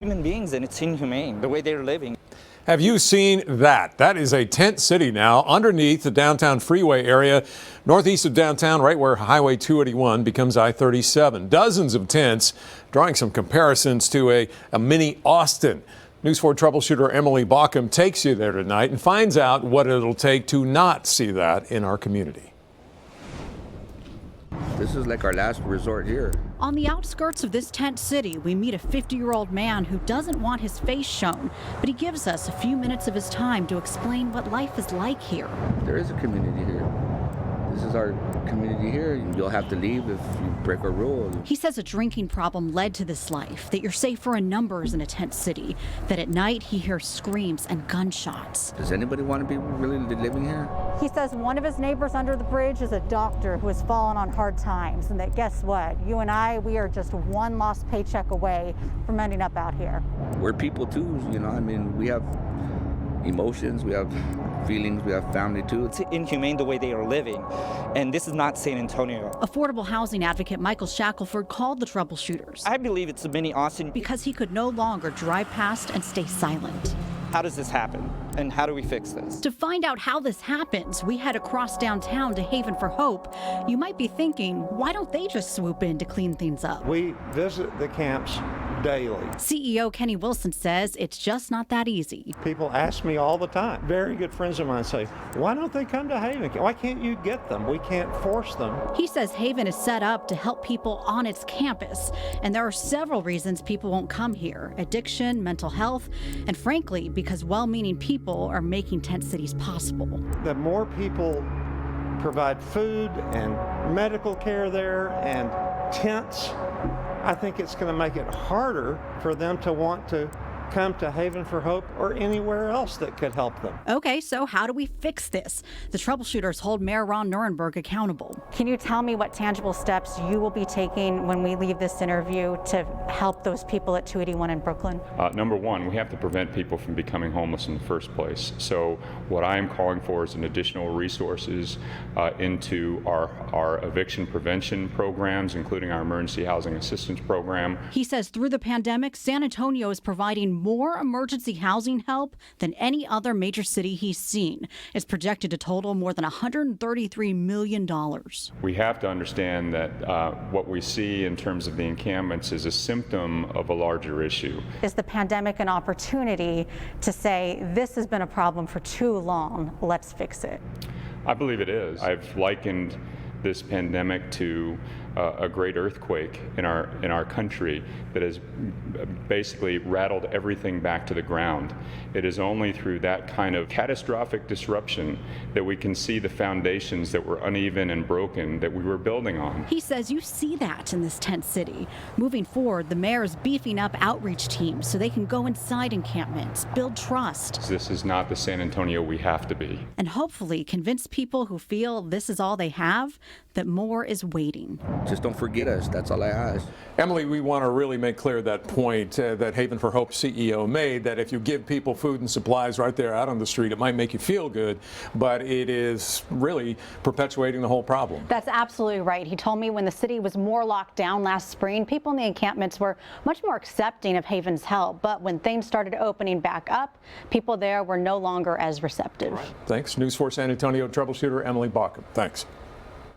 Human beings, and it's inhumane the way they're living. Have you seen that? That is a tent city now underneath the downtown freeway area, northeast of downtown, right where Highway 281 becomes I-37. Dozens of tents, drawing some comparisons to a mini Austin. News 4 Trouble Shooter Emily Baucum takes you there tonight and finds out what it'll take to not see that in our community. This is like our last resort here. On the outskirts of this tent city, we meet a 50-year-old man who doesn't want his face shown, but he gives us a few minutes of his time to explain what life is like here. There is a community here. This is our community here. You'll have to leave if you break a rule. He says a drinking problem led to this life, that you're safer in numbers in a tent city, that at night he hears screams and gunshots. Does anybody want to be really living here? He says one of his neighbors under the bridge is a doctor who has fallen on hard times, and that guess what? You and I, we are just one lost paycheck away from ending up out here. We're people too, you know, I mean, we have emotions, we have feelings, we have family too. It's inhumane the way they are living, and this is not San Antonio. Affordable housing advocate Michael Shackelford called the Trouble Shooters. I believe it's a mini Austin because he could no longer drive past and stay silent. How does this happen, and how do we fix this? To find out how this happens, we head across downtown to Haven for Hope. You might be thinking, why don't they just swoop in to clean things up? We visit the camps daily. CEO Kenny Wilson says it's just not that easy. People ask me all the time. Very good friends of mine say, why don't they come to Haven? Why can't you get them? We can't force them. He says Haven is set up to help people on its campus, and there are several reasons people won't come here: addiction, mental health, and frankly, because well-meaning people are making tent cities possible. The more people provide food and medical care there and tents, I think it's going to make it harder for them to want to come to Haven for Hope or anywhere else that could help them. Okay, so how do we fix this? The troubleshooters hold Mayor Ron Nirenberg accountable. Can you tell me what tangible steps you will be taking when we leave this interview to help those people at 281 in Brooklyn? Number one, we have to prevent people from becoming homeless in the first place. So what I am calling for is an additional resources into our eviction prevention programs, including our emergency housing assistance program. He says through the pandemic, San Antonio is providing more emergency housing help than any other major city he's seen. It's projected to total more than $133 million. We have to understand that what we see in terms of the encampments is a symptom of a larger issue. Is the pandemic an opportunity to say, this has been a problem for too long, let's fix it? I believe it is. I've likened this pandemic to a great earthquake in our country that has basically rattled everything back to the ground. It is only through that kind of catastrophic disruption that we can see the foundations that were uneven and broken that we were building on. He says you see that in this tent city. Moving forward, the mayor is beefing up outreach teams so they can go inside encampments, build trust. This is not the San Antonio we have to be. And hopefully convince people who feel this is all they have that more is waiting. Just don't forget us, that's all I ask. Emily, we want to really make clear that point that Haven for Hope CEO made, that if you give people food and supplies right there out on the street, it might make you feel good, but it is really perpetuating the whole problem. That's absolutely right. He told me when the city was more locked down last spring, people in the encampments were much more accepting of Haven's help. But when things started opening back up, people there were no longer as receptive. Thanks. News 4 San Antonio troubleshooter Emily Baucum. Thanks.